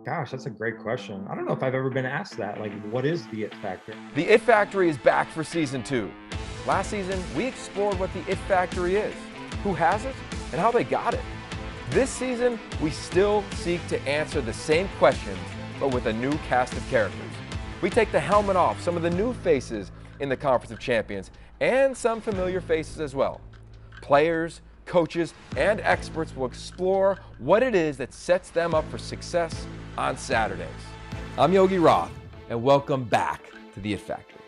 Gosh, that's a great question. I don't know if I've ever been asked that. Like, what is the it factor? The It Factory is back for season 2. Last season, we explored what the It Factory is, who has it, and how they got it. This season, we still seek to answer the same questions, but with a new cast of characters. We take the helmet off some of the new faces in the Conference of Champions, and some familiar faces as well. Players, coaches, and experts will explore what it is that sets them up for success on Saturdays. I'm Yogi Roth, and welcome back to the It Factory.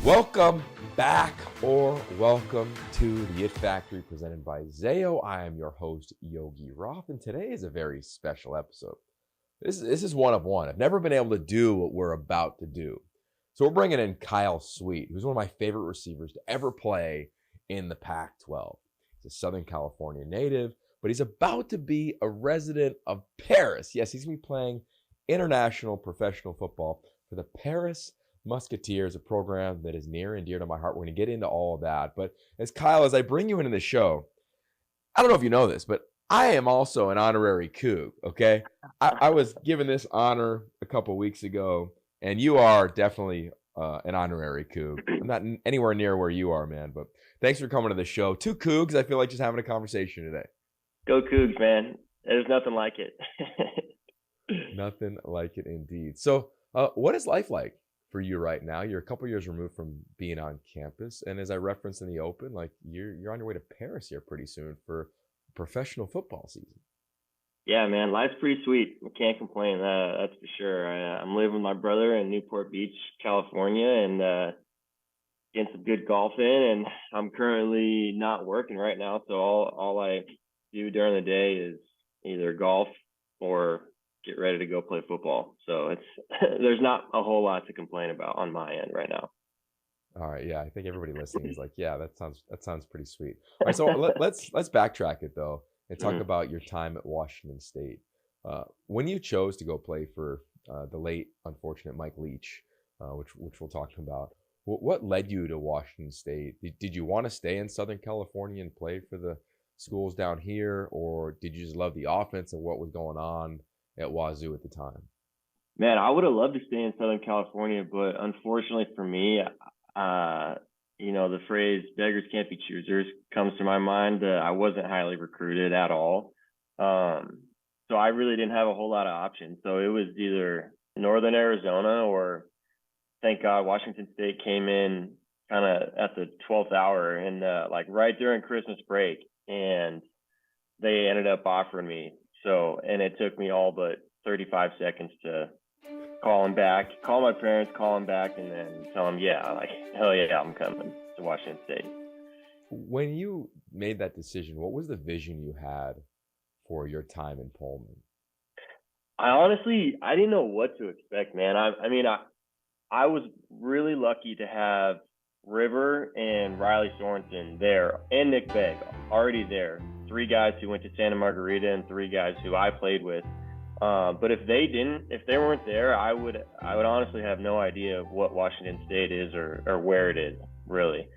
Welcome back, or welcome to the It Factory presented by Zayo. I am your host, Yogi Roth, and today is a very special episode. This is one of one. I've never been able to do what we're about to do. So we're bringing in Kyle Sweet, who's one of my favorite receivers to ever play in the Pac-12. He's a Southern California native, but he's about to be a resident of Paris. Yes, he's going to be playing international professional football for the Paris Musketeers, a program that is near and dear to my heart. We're going to get into all of that. But as I bring you into the show, I don't know if you know this, but I am also an honorary Coug, okay? I was given this honor a couple weeks ago, and you are definitely an honorary Coug. I'm not anywhere near where you are, man, but thanks for coming to the show. Two Cougs, I feel like just having a conversation today. Go Cougs, man. There's nothing like it. Nothing like it indeed. So what is life like for you right now? You're a couple years removed from being on campus, and as I referenced in the open, like you're on your way to Paris here pretty soon for professional football season. Yeah, man, life's pretty sweet. I can't complain. That's for sure. I'm living with my brother in Newport Beach, California, and getting some good golf in. And I'm currently not working right now, so all I do during the day is either golf or get ready to go play football. So there's not a whole lot to complain about on my end right now. All right, yeah, I think everybody listening is like, yeah, that sounds pretty sweet. All right, so let's backtrack it though and talk about your time at Washington State. When you chose to go play for the late unfortunate Mike Leach, which we'll talk about, what led you to Washington State? Did you want to stay in Southern California and play for the schools down here, or did you just love the offense and what was going on at Wazoo at the time? Man, I would have loved to stay in Southern California, but unfortunately for me, the phrase beggars can't be choosers comes to my mind. I wasn't highly recruited at all. So I really didn't have a whole lot of options. So it was either Northern Arizona or, thank God, Washington State came in kind of at the 12th hour and like right during Christmas break, and they ended up offering me. So, and it took me all but 35 seconds to call my parents, call them back, and then tell them, yeah, like, hell yeah, I'm coming to Washington State. When you made that decision, what was the vision you had for your time in Pullman? I didn't know what to expect, man. I was really lucky to have River and Riley Sorensen there, and Nick Begg already there. 3 guys who went to Santa Margarita and 3 guys who I played with. But if they weren't there, I would honestly have no idea what Washington State is or where it is, really.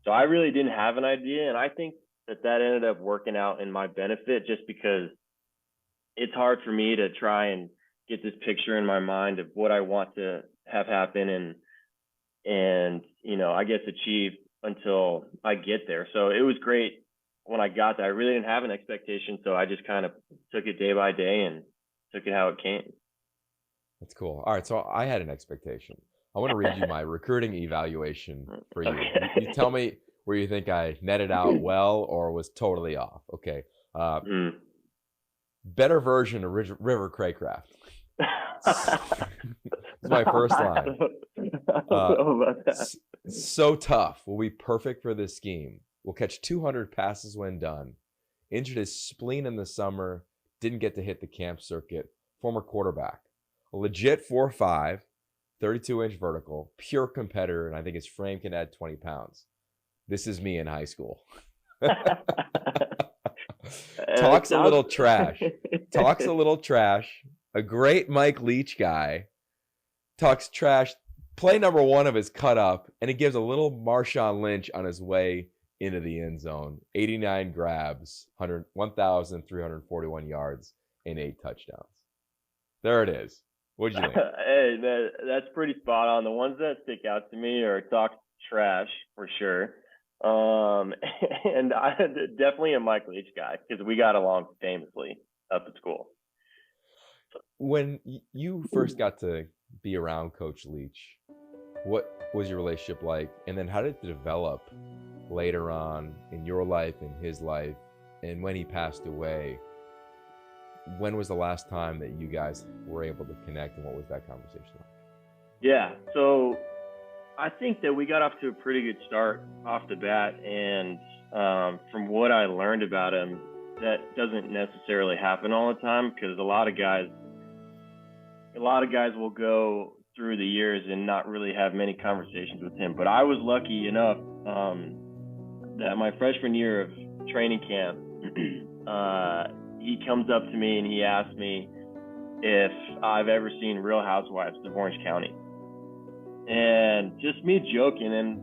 So I really didn't have an idea, and I think that ended up working out in my benefit, just because it's hard for me to try and get this picture in my mind of what I want to have happen and I guess achieve until I get there. So it was great when I got there. I really didn't have an expectation, so I just kind of took it day by day and took it how it came. That's cool. All right, so I had an expectation. I want to read you my recruiting evaluation for you. Okay. You tell me where you think I netted out well or was totally off. Okay. Better version of River Craycraft. It's my first line. So tough. Will be perfect for this scheme. Will catch 200 passes when done. Injured his spleen in the summer. Didn't get to hit the camp circuit. Former quarterback. A legit 4'5", 32-inch vertical. Pure competitor, and I think his frame can add 20 pounds. This is me in high school. Talks a little trash. A great Mike Leach guy. Talks trash. Play number 1 of his cut up, and he gives a little Marshawn Lynch on his way into the end zone, 89 grabs, 1,341 yards, and 8 touchdowns. There it is. What'd you think? Hey, that's pretty spot on. The ones that stick out to me are talk trash for sure. And I definitely a Mike Leach guy because we got along famously up at school. When you first got to be around Coach Leach, what was your relationship like? And then how did it develop later on in your life, in his life, and when he passed away? When was the last time that you guys were able to connect, and what was that conversation like? Yeah, so I think that we got off to a pretty good start off the bat, and from what I learned about him, that doesn't necessarily happen all the time because a lot of guys will go through the years and not really have many conversations with him. But I was lucky enough that my freshman year of training camp, he comes up to me and he asked me if I've ever seen Real Housewives of Orange County. And just me joking, and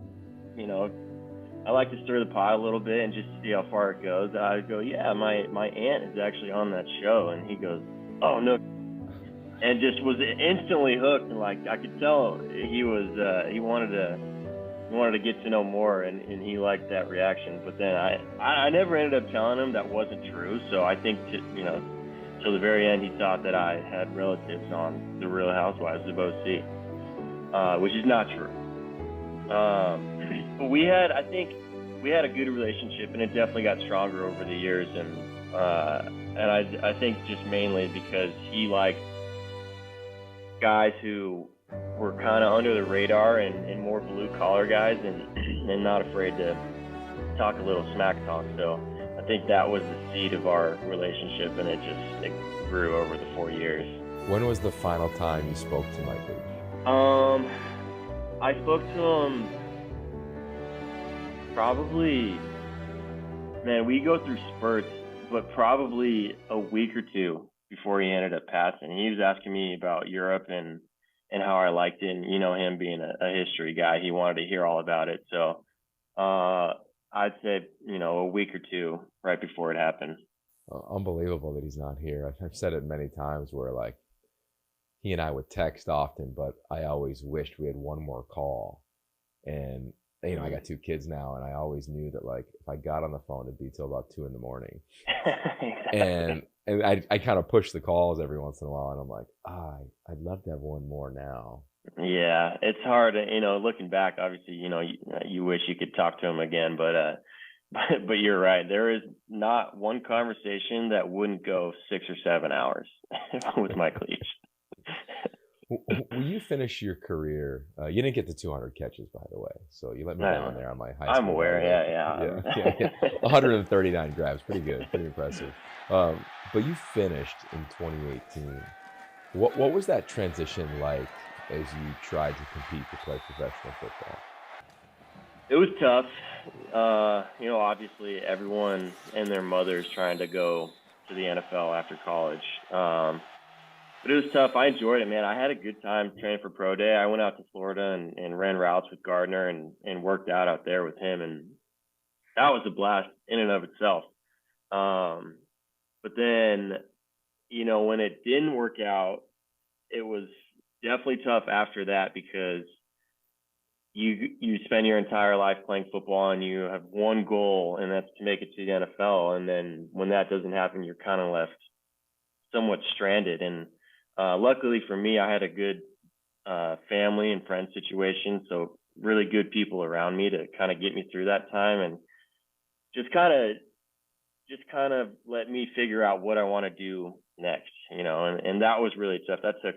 I like to stir the pot a little bit and just see how far it goes. I go, yeah, my aunt is actually on that show. And he goes, oh no, and just was instantly hooked. And like I could tell he was he wanted to get to know more, and he liked that reaction. But then I never ended up telling him that wasn't true. So I think till the very end he thought that I had relatives on the Real Housewives of OC, which is not true. But I think we had a good relationship, and it definitely got stronger over the years. And I think just mainly because he liked guys who were kind of under the radar and more blue collar guys, and not afraid to talk a little smack talk. So I think that was the seed of our relationship, and it grew over the 4 years. When was the final time you spoke to Mike Leach? I spoke to him probably, man, we go through spurts, but probably a week or two before he ended up passing. He was asking me about Europe and how I liked it. And, him being a history guy, he wanted to hear all about it. So I'd say, a week or two right before it happened. Unbelievable that he's not here. I've said it many times where, like, he and I would text often, but I always wished we had one more call. And, I got 2 kids now, and I always knew that, like, if I got on the phone, it'd be till about 2 a.m. Exactly. And I kind of push the calls every once in a while, and I'm like, I'd love to have one more now. Yeah, it's hard, looking back, obviously, you wish you could talk to him again, but you're right. There is not one conversation that wouldn't go 6 or 7 hours with Mike Leach. When you finish your career, you didn't get the 200 catches, by the way, so you let me down there on my high school. I'm aware, yeah. 139 grabs, pretty good, pretty impressive. But you finished in 2018. What was that transition like as you tried to compete to play professional football? It was tough. Obviously everyone and their mother's trying to go to the NFL after college. But it was tough. I enjoyed it, man. I had a good time training for Pro Day. I went out to Florida and ran routes with Gardner and worked out there with him. And that was a blast in and of itself. But then, when it didn't work out, it was definitely tough after that because you spend your entire life playing football and you have one goal, and that's to make it to the NFL. And then when that doesn't happen, you're kind of left somewhat stranded. And luckily for me, I had a good family and friend situation, so really good people around me to kind of get me through that time, and just kind of let me figure out what I want to do next, and that was really tough. That took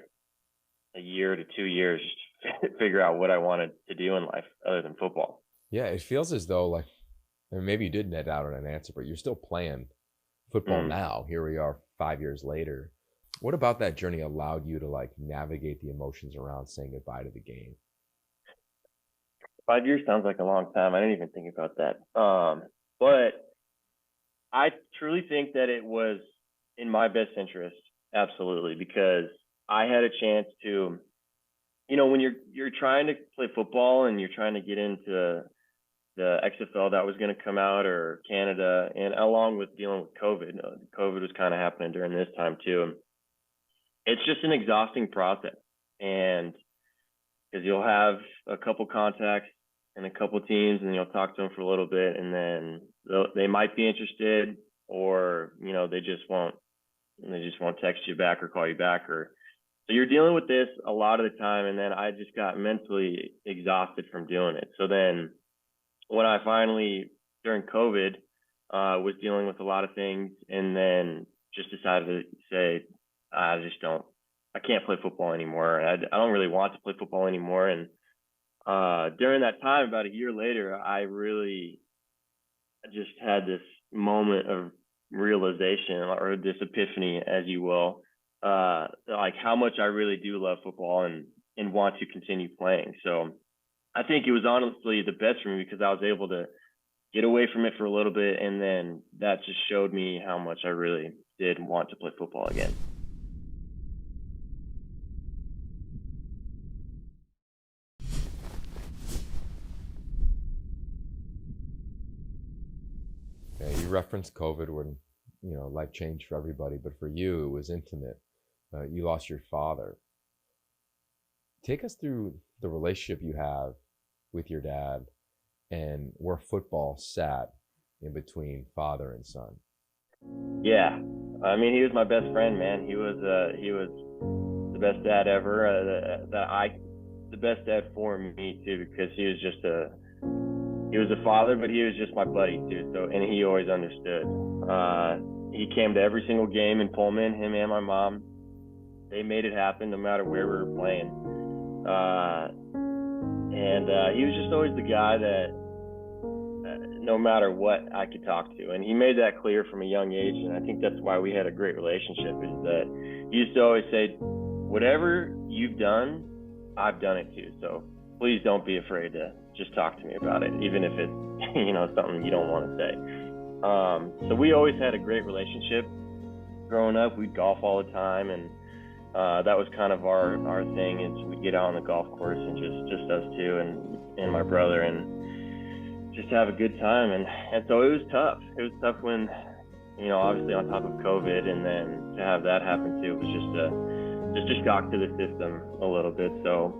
a year to 2 years to figure out what I wanted to do in life other than football. Yeah, it feels as though, like, maybe you did net out on an answer, but you're still playing football now. Here we are 5 years later. What about that journey allowed you to, like, navigate the emotions around saying goodbye to the game? 5 years sounds like a long time. I didn't even think about that. But I truly think that it was in my best interest, absolutely, because I had a chance to, when you're trying to play football and you're trying to get into the XFL that was going to come out, or Canada, and along with dealing with COVID. COVID was kind of happening during this time too. It's just an exhausting process, and because you'll have a couple contacts and a couple teams, and you'll talk to them for a little bit, and then they might be interested, or they just won't text you back or call you back, or so you're dealing with this a lot of the time. And then I just got mentally exhausted from doing it. So then when I finally, during COVID, was dealing with a lot of things, and then just decided to say, I can't play football anymore. I don't really want to play football anymore. And during that time, about a year later, I really just had this moment of realization, or this epiphany, as you will, like how much I really do love football and want to continue playing. So I think it was honestly the best for me, because I was able to get away from it for a little bit, and then that just showed me how much I really did want to play football again. Yeah, you referenced COVID when life changed for everybody, but for you it was intimate. You lost your father. Take us through the relationship you have with your dad and where football sat in between father and son. Yeah, I mean, he was my best friend, man. He was the best dad ever. The best dad for me too, because he was a father, but he was just my buddy too. So, and he always understood. He came to every single game in Pullman. Him and my mom, they made it happen no matter where we were playing. And he was just always the guy that no matter what, I could talk to. And he made that clear from a young age. And I think that's why we had a great relationship, is that he used to always say, whatever you've done, I've done it too. So please don't be afraid to just talk to me about it, even if it's, something you don't want to say. So we always had a great relationship. Growing up, we'd golf all the time, and that was kind of our thing, is we'd get out on the golf course and just us two and my brother, and just have a good time. And so it was tough. It was tough when, obviously on top of COVID, and then to have that happen too, was just a shock to the system a little bit. So,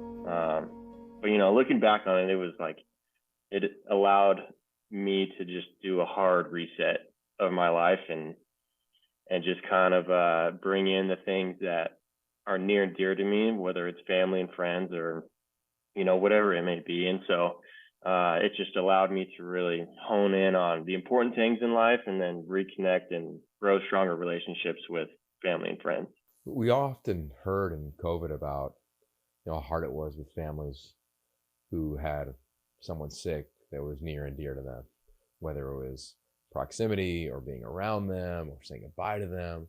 but looking back on it, it was like, it allowed me to just do a hard reset of my life, and just kind of bring in the things that are near and dear to me, whether it's family and friends, or whatever it may be. And so it just allowed me to really hone in on the important things in life, and then reconnect and grow stronger relationships with family and friends. We often heard in COVID about how hard it was with families who had someone sick that was near and dear to them, whether it was proximity or being around them or saying goodbye to them.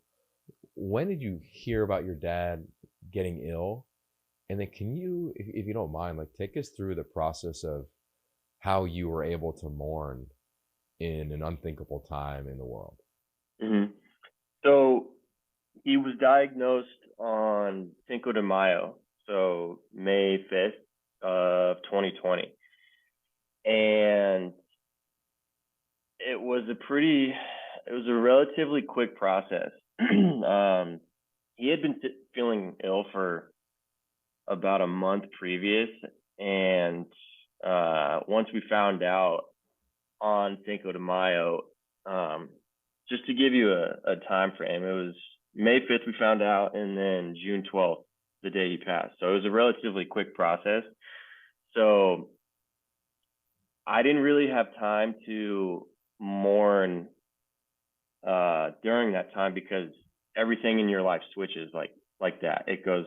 When did you hear about your dad getting ill? And then can you, if you don't mind, take us through the process of how you were able to mourn in an unthinkable time in the world? Mm-hmm. So he was diagnosed on Cinco de Mayo, so May 5th of 2020. And it was a relatively quick process. He had been feeling ill for about a month previous, and once we found out on Cinco de Mayo, just to give you a time frame, it was May 5th we found out, and then June 12th, the day he passed. So it was a relatively quick process. So I didn't really have time to mourn during that time, because everything in your life switches like that. It goes,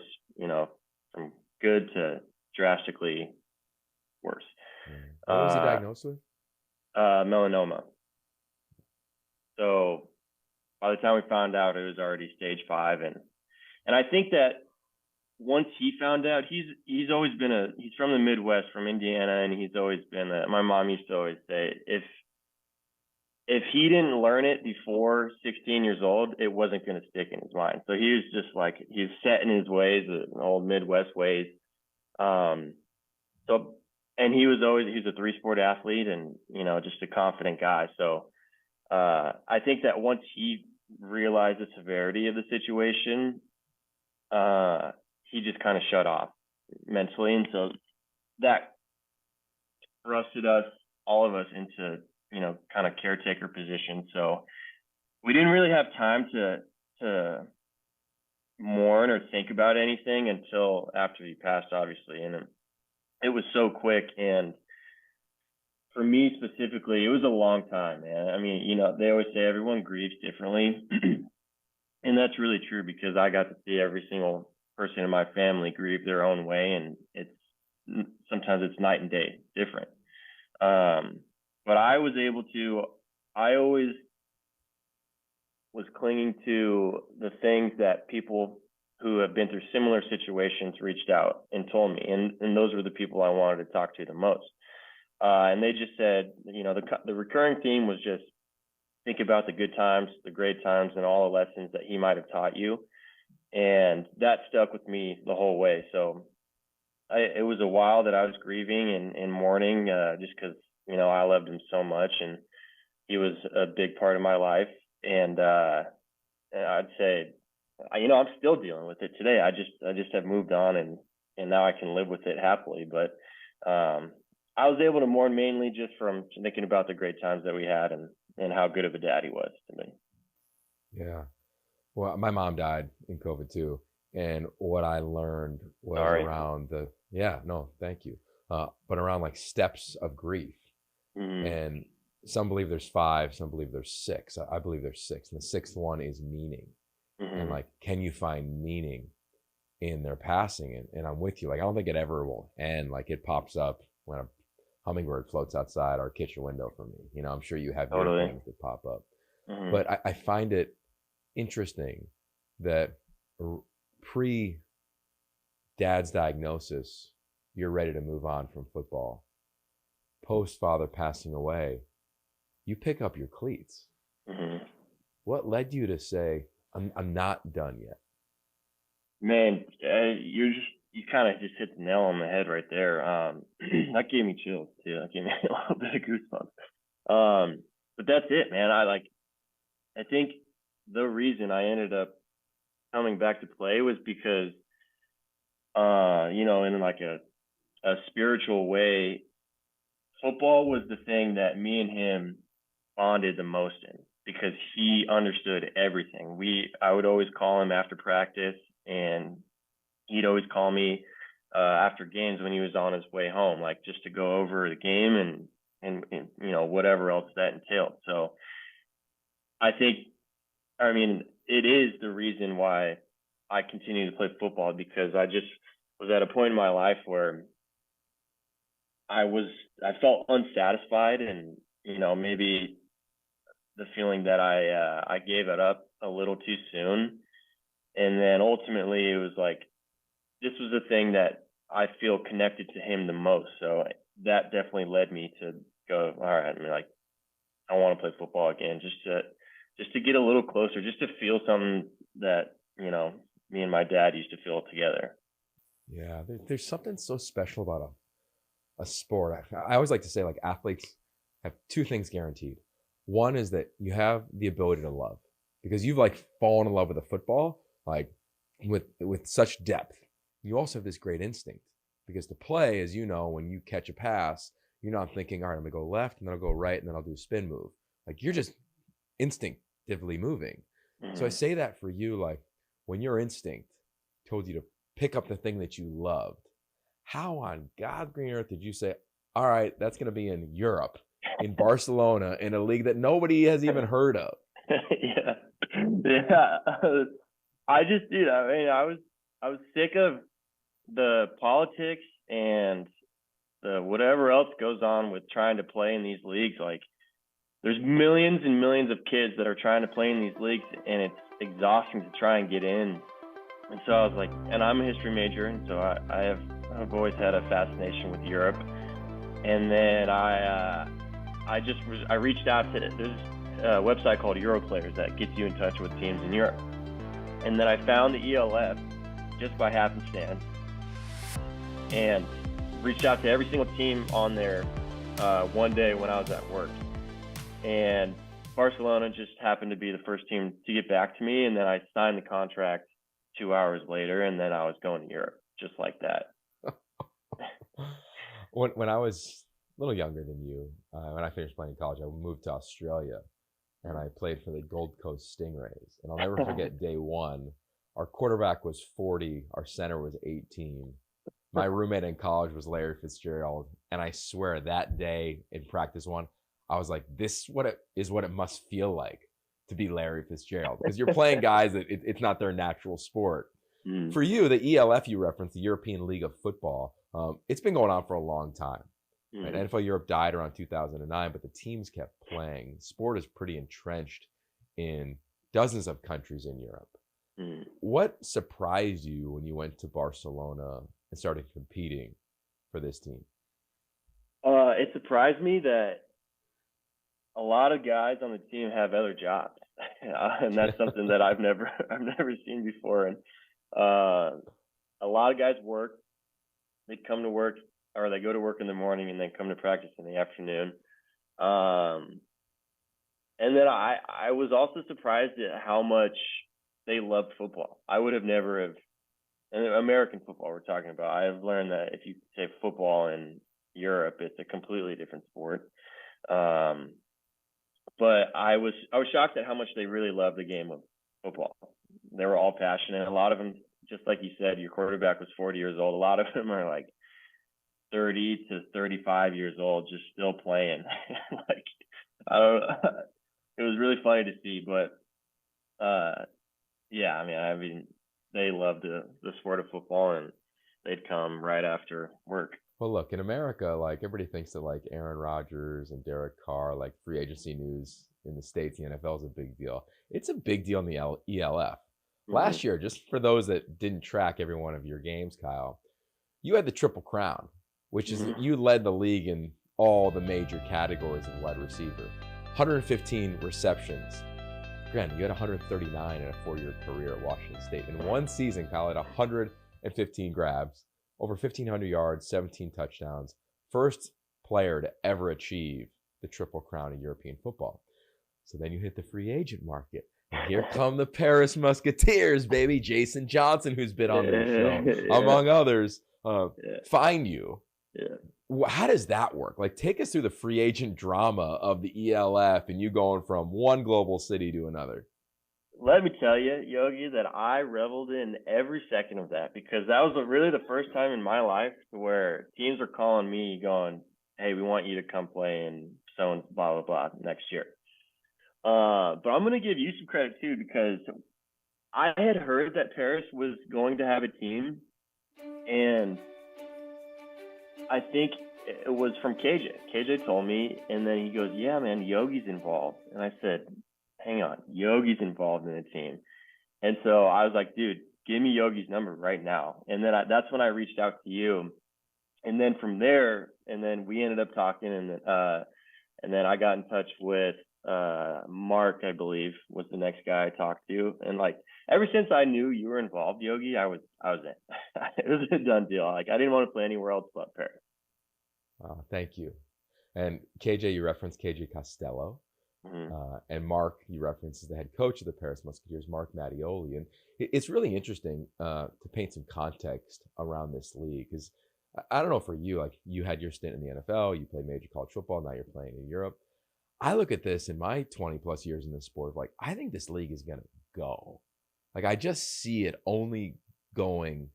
from good to drastically worse. What was he diagnosed with? Melanoma. So by the time we found out, it was already stage 5, and I think that once he found out, he's always been he's from the Midwest, from Indiana, and he's always been my mom used to always say, if he didn't learn it before 16 years old, it wasn't going to stick in his mind. So he was just he's set in his ways, the old Midwest ways. So and he's a 3-sport athlete and, just a confident guy. So I think that once he realized the severity of the situation, he just kind of shut off mentally. And so that thrusted all of us into, kind of caretaker position. So we didn't really have time to mourn or think about anything until after he passed, obviously. And it was so quick. And for me specifically, it was a long time, man. I mean, they always say everyone grieves differently. And that's really true, because I got to see every single person in my family grieve their own way. And sometimes it's night and day different. But I always was clinging to the things that people who have been through similar situations reached out and told me. And those were the people I wanted to talk to the most. And they just said, the recurring theme was just think about the good times, the great times, and all the lessons that he might have taught you. And that stuck with me the whole way. So it was a while that I was grieving and mourning, just because, I loved him so much and he was a big part of my life. And I'd say, I'm still dealing with it today. I just have moved on and now I can live with it happily. But I was able to mourn mainly just from thinking about the great times that we had and how good of a dad he was to me. Yeah. Well, my mom died in COVID too. And what I learned was around thank you. But around like steps of grief. Mm-hmm. And some believe there's 5, some believe there's 6. I believe there's 6. And the 6th one is meaning. Mm-hmm. And like, can you find meaning in their passing? And I'm with you. Like, I don't think it ever will end. Like, it pops up when a hummingbird floats outside our kitchen window for me. I'm sure you have your things that pop up. Mm-hmm. But I find it interesting that pre-dad's diagnosis, you're ready to move on from football. Post-father passing away, you pick up your cleats. Mm-hmm. What led you to say, I'm not done yet? Man, you kind of just hit the nail on the head right there. That gave me chills too. That gave me a little bit of goosebumps. But that's it, man. I think the reason I ended up coming back to play was because, in like a spiritual way, football was the thing that me and him bonded the most in, because he understood everything. I would always call him after practice, and he'd always call me after games when he was on his way home, like just to go over the game and whatever else that entailed. So it is the reason why I continue to play football, because I just was at a point in my life where I felt unsatisfied, and maybe the feeling that I gave it up a little too soon. And then ultimately it was like, this was the thing that I feel connected to him the most. So that definitely led me to go, all right, I want to play football again, just to get a little closer, just to feel something that, me and my dad used to feel together. Yeah. There's something so special about a sport. I always like to say, like, athletes have 2 things guaranteed. One is that you have the ability to love, because you've like fallen in love with a football, like with such depth. You also have this great instinct, because to play, as you know, when you catch a pass, you're not thinking, all right, I'm gonna go left and then I'll go right and then I'll do a spin move. Like, you're just instinctively moving. Mm-hmm. So I say that for you, like, when your instinct told you to pick up the thing that you loved, how on God's green earth did you say, all right, that's going to be in Europe, in Barcelona, in a league that nobody has even heard of? Yeah. I just, dude, I was sick of the politics and the whatever else goes on with trying to play in these leagues. Like, there's millions and millions of kids that are trying to play in these leagues, and it's exhausting to try and get in. And so I was like, and I'm a history major, and so I've always had a fascination with Europe. And then I reached out to, there's a website called Europlayers that gets you in touch with teams in Europe. And then I found the ELF just by happenstance. And reached out to every single team on there one day when I was at work. And Barcelona just happened to be the first team to get back to me. And then I signed the contract 2 hours later, and then I was going to Europe just like that. When I was a little younger than you, when I finished playing college, I moved to Australia, and I played for the Gold Coast Stingrays. And I'll never forget day one. Our quarterback was 40. Our center was 18. My roommate in college was Larry Fitzgerald. And I swear that day in practice one, I was like, this is what it must feel like to be Larry Fitzgerald. Because you're playing guys that it's not their natural sport. Mm. For you, the ELF you referenced, the European League of Football, it's been going on for a long time. Right? NFL Europe died around 2009, but the teams kept playing. Sport is pretty entrenched in dozens of countries in Europe. Mm. What surprised you when you went to Barcelona and started competing for this team? It surprised me that a lot of guys on the team have other jobs, and that's something that I've never seen before. And a lot of guys work. They come to work, or they go to work in the morning and then come to practice in the afternoon. And then I was also surprised at how much they loved football. I would have never have, and American football we're talking about. I've learned that if you say football in Europe, it's a completely different sport. But I was shocked at how much they really loved the game of football. They were all passionate. A lot of them, just like you said, your quarterback was 40 years old. A lot of them are like 30 to 35 years old, just still playing. Like, it was really funny to see, but yeah, I mean, they loved the sport of football, and they'd come right after work. Well, look, in America, like everybody thinks that like Aaron Rodgers and Derek Carr, like free agency news in the States, the NFL is a big deal. It's a big deal in the ELF. Mm-hmm. Last year, just for those that didn't track every one of your games, Kyle, you had the Triple Crown, which is you led the league in all the major categories of wide receiver. 115 receptions. Granted, you had 139 in a 4-year career at Washington State. In one season, Kyle had 115 grabs, over 1,500 yards, 17 touchdowns. First player to ever achieve the Triple Crown in European football. So then you hit the free agent market. And here come the Paris Musketeers, baby. Jason Johnson, who's been on the show, among others, find you. Yeah. How does that work? Like, take us through the free agent drama of the ELF and you going from one global city to another. Let me tell you, Yogi, that I reveled in every second of that, because that was really the first time in my life where teams were calling me going, hey, we want you to come play in so and blah, blah, blah next year. But I'm going to give you some credit too, because I had heard that Paris was going to have a team, and I think it was from KJ. KJ told me, and then he goes, yeah, man, Yogi's involved. And I said, hang on, Yogi's involved in the team. And so I was like, dude, give me Yogi's number right now. And then that's when I reached out to you. And then from there, and then we ended up talking, and then I got in touch with Mark, I believe, was the next guy I talked to. And like, ever since I knew you were involved, Yogi, I was in. It was a done deal. Like, I didn't want to play anywhere else but Paris. Oh, thank you. And KJ, you referenced KJ Costello. And Mark, you referenced, is the head coach of the Paris Musketeers, Mark Mattioli. And it's really interesting to paint some context around this league, because I don't know, for you, like, you had your stint in the NFL, you played major college football, now you're playing in Europe. I look at this in my 20 plus years in this sport, like, I think this league is going to go. Like, I just see it only going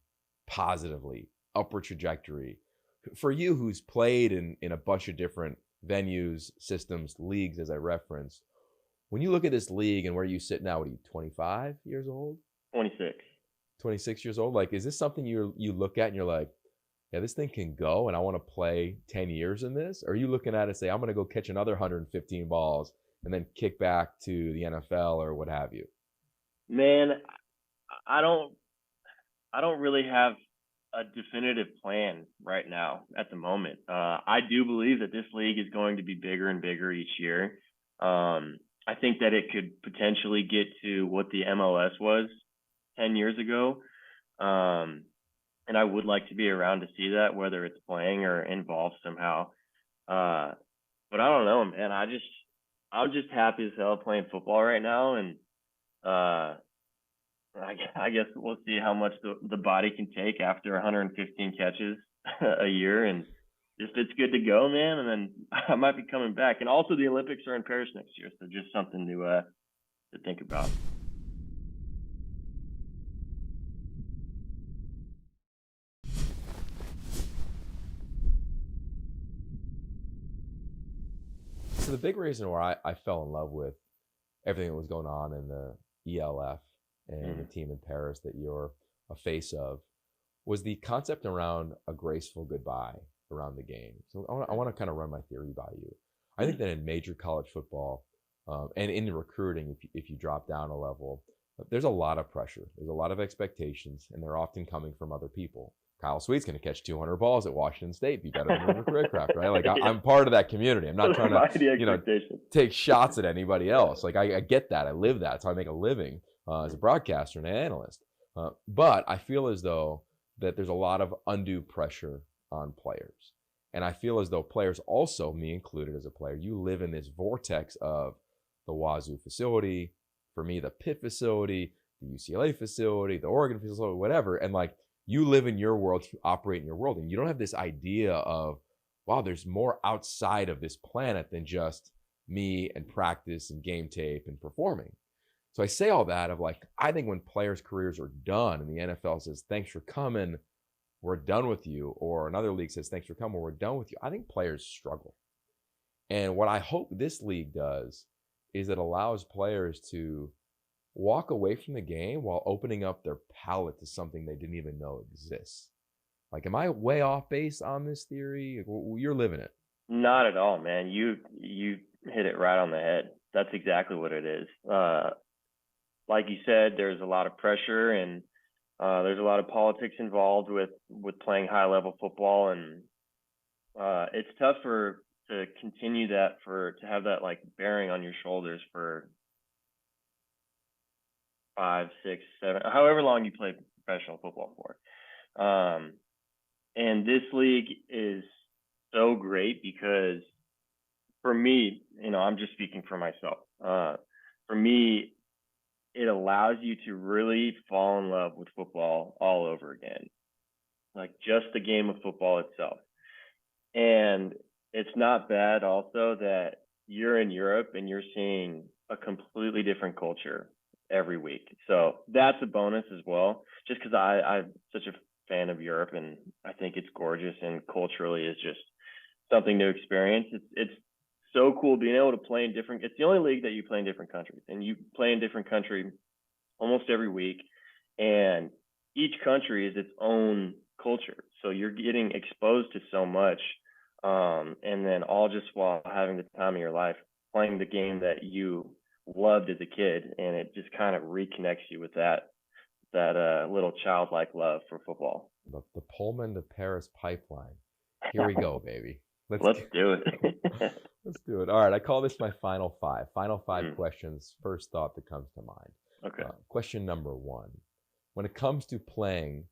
positively, upward trajectory. For you, who's played in a bunch of different venues, systems, leagues, as I referenced, when you look at this league and where you sit now, what are you, 25 years old? 26. 26 years old? Like, is this something you look at and you're like, yeah, this thing can go and I want to play 10 years in this? Or are you looking at it and say, I'm going to go catch another 115 balls and then kick back to the NFL or what have you? Man, I don't really have a definitive plan right now at the moment. I do believe that this league is going to be bigger and bigger each year. I think that it could potentially get to what the MLS was 10 years ago. and I would like to be around to see that, whether it's playing or involved somehow. But I don't know, man. I'm just happy as hell playing football right now, and I guess we'll see how much the body can take after 115 catches a year, and just it's good to go, man. And then I might be coming back. And also the Olympics are in Paris next year, so just something to think about. So the big reason why I fell in love with everything that was going on in the ELF and the team in Paris that you're a face of was the concept around a graceful goodbye around the game. So I want to kind of run my theory by you. I think that in major college football and in recruiting, if you drop down a level, there's a lot of pressure. There's a lot of expectations, and they're often coming from other people. Kyle Sweet's going to catch 200 balls at Washington State, be better than River Craycraft, right? Like I'm part of that community. I'm not trying to, take shots at anybody else. Like I get that. I live that. That's how I make a living as a broadcaster and an analyst. But I feel as though that there's a lot of undue pressure on players. And I feel as though players also, me included as a player, you live in this vortex of the Wazoo facility, for me, the Pitt facility, the UCLA facility, the Oregon facility, whatever. And like, you live in your world, you operate in your world, and you don't have this idea of, wow, there's more outside of this planet than just me and practice and game tape and performing. So I say all that of like, I think when players' careers are done and the NFL says, thanks for coming, we're done with you, or another league says, thanks for coming, we're done with you, I think players struggle. And what I hope this league does is it allows players to walk away from the game while opening up their palate to something they didn't even know exists. Like, am I way off base on this theory? You're living it. Not at all, man. You hit it right on the head. That's exactly what it is. Like you said, there's a lot of pressure, and there's a lot of politics involved with playing high level football, and it's tough to continue that, to have that like bearing on your shoulders for 5, 6, 7, however long you play professional football for. And this league is so great because for me, I'm just speaking for myself. For me, it allows you to really fall in love with football all over again, like just the game of football itself. And it's not bad also that you're in Europe and you're seeing a completely different culture every week. So that's a bonus as well, just because I'm such a fan of Europe, and I think it's gorgeous, and culturally is just something to experience. It's so cool being able to play in different, it's the only league that you play in different countries, and you play in different country almost every week, and each country is its own culture. So you're getting exposed to so much, and then all just while having the time of your life playing the game that you loved as a kid, and it just kind of reconnects you with that little childlike love for football. The Pullman to Paris pipeline. Here we go, baby. Let's do it. Let's do it. All right, I call this my final five. Final five questions. First thought that comes to mind. Okay. Question number 1. When it comes to playing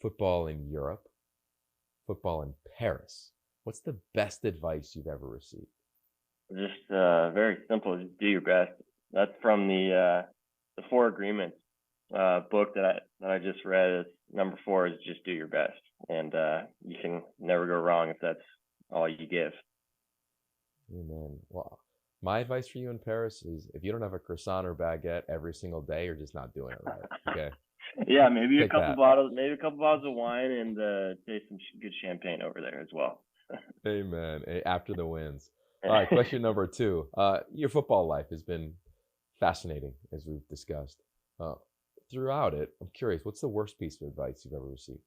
football in Europe, football in Paris, what's the best advice you've ever received? Just very simple. Just do your best. That's from the 4 Agreements book that I just read. Is number 4 is just do your best, and you can never go wrong if that's all you give. Amen. Well, my advice for you in Paris is if you don't have a croissant or baguette every single day, you're just not doing it right. Okay. Yeah, maybe a couple bottles of wine, and taste some good champagne over there as well. Amen. After the wins. All right, question number 2. Your football life has been fascinating, as we've discussed. Throughout it, I'm curious, what's the worst piece of advice you've ever received?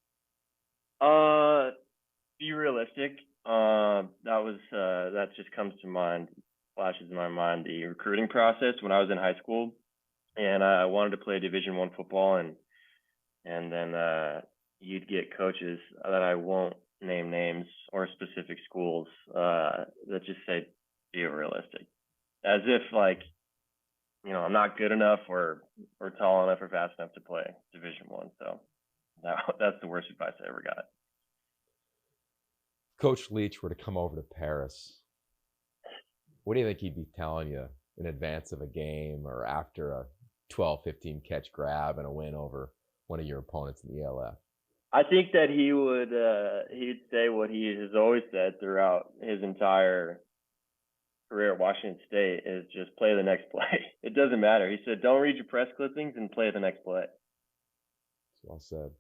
Be realistic. That just comes to mind, flashes in my mind, the recruiting process when I was in high school, and I wanted to play Division I football, and then you'd get coaches that I won't name names or specific schools that just say be realistic, as if like I'm not good enough or tall enough or fast enough to play Division I. So That's the worst advice I ever got. Coach Leach were to come over to Paris, what do you think he'd be telling you in advance of a game or after a 12, 15 catch grab and a win over one of your opponents in the ELF? I think that he'd say what he has always said throughout his entire career at Washington State is just play the next play. It doesn't matter. He said, don't read your press clippings and play the next play. Well said.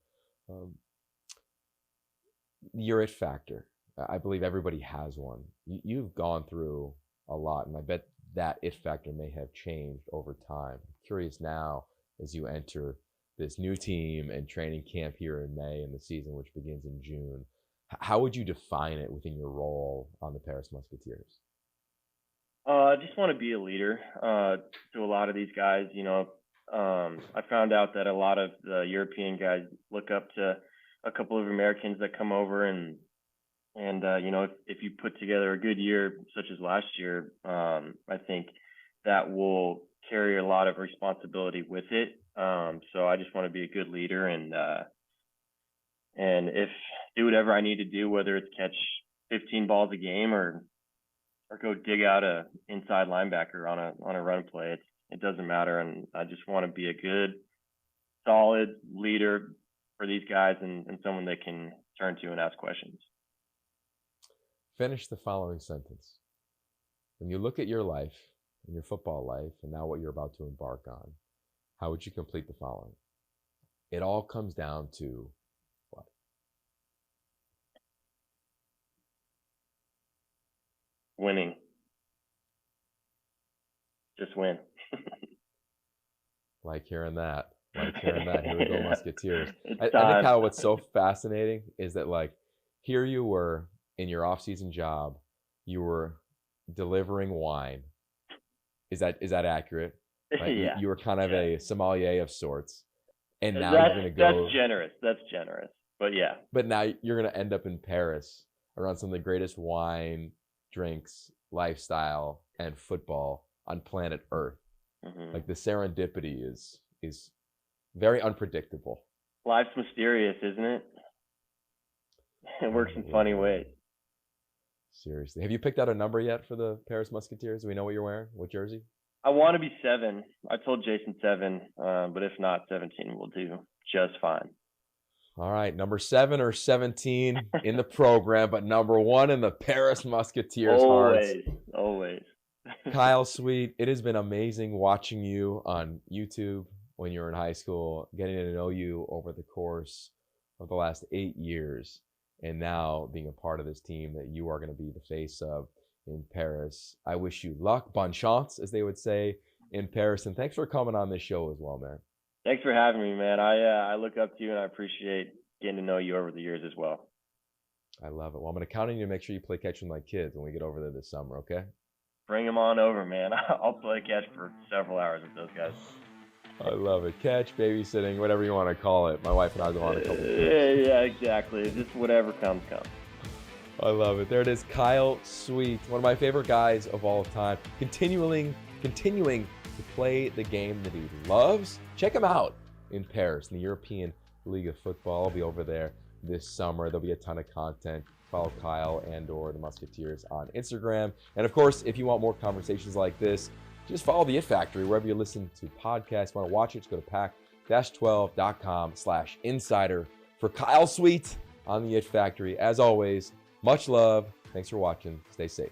Your it factor. I believe everybody has one. You've gone through a lot, and I bet that it factor may have changed over time. I'm curious now, as you enter this new team and training camp here in May and the season, which begins in June, how would you define it within your role on the Paris Musketeers? I just want to be a leader to a lot of these guys. I found out that a lot of the European guys look up to a couple of Americans that come over, and if you put together a good year such as last year, I think that will carry a lot of responsibility with it. So I just want to be a good leader and if do whatever I need to do, whether it's catch 15 balls a game or go dig out a inside linebacker on a run play. It doesn't matter, and I just want to be a good, solid leader for these guys and someone they can turn to and ask questions. Finish the following sentence. When you look at your life and your football life and now what you're about to embark on, how would you complete the following? It all comes down to what? Winning. Just win. Like hearing that. Like hearing that. Here we go, Musketeers. I think Time. what's so fascinating is that, like, here you were in your off-season job. You were delivering wine. Is that accurate? Like, Yeah. you were kind of a sommelier of sorts. And now That's, you're going to go. That's generous. That's generous. But yeah. But now you're going to end up in Paris around some of the greatest wine, drinks, lifestyle, and football on planet Earth. Mm-hmm. Like, the serendipity is very unpredictable. Life's mysterious, isn't it? It works in funny ways. Seriously. Have you picked out a number yet for the Paris Musketeers? Do we know what you're wearing? What jersey? I want to be 7. I told Jason 7, but if not, 17 will do just fine. All right, number 7 or 17 in the program, but number 1 in the Paris Musketeers' hearts. Always. Kyle Sweet, it has been amazing watching you on YouTube when you were in high school, getting to know you over the course of the last 8 years, and now being a part of this team that you are going to be the face of in Paris. I wish you luck, bonne chance, as they would say in Paris, and thanks for coming on this show as well, man. Thanks for having me, man. I look up to you, and I appreciate getting to know you over the years as well. I love it. Well, I'm going to count on you to make sure you play catch with my kids when we get over there this summer, okay? Bring them on over, man. I'll play catch for several hours with those guys. I love it. Catch, babysitting, whatever you want to call it. My wife and I go on a couple Yeah, exactly. Just whatever comes. I love it. There it is, Kyle Sweet, one of my favorite guys of all time, continuing to play the game that he loves. Check him out in Paris, in the European League of Football. I'll be over there this summer. There'll be a ton of content. Follow Kyle and/or the Musketeers on Instagram. And of course, if you want more conversations like this, just follow the It Factory wherever you listen to podcasts. Want to watch it, just go to pack-12.com/insider. For Kyle Sweet on the It Factory, as always, much love. Thanks for watching. Stay safe.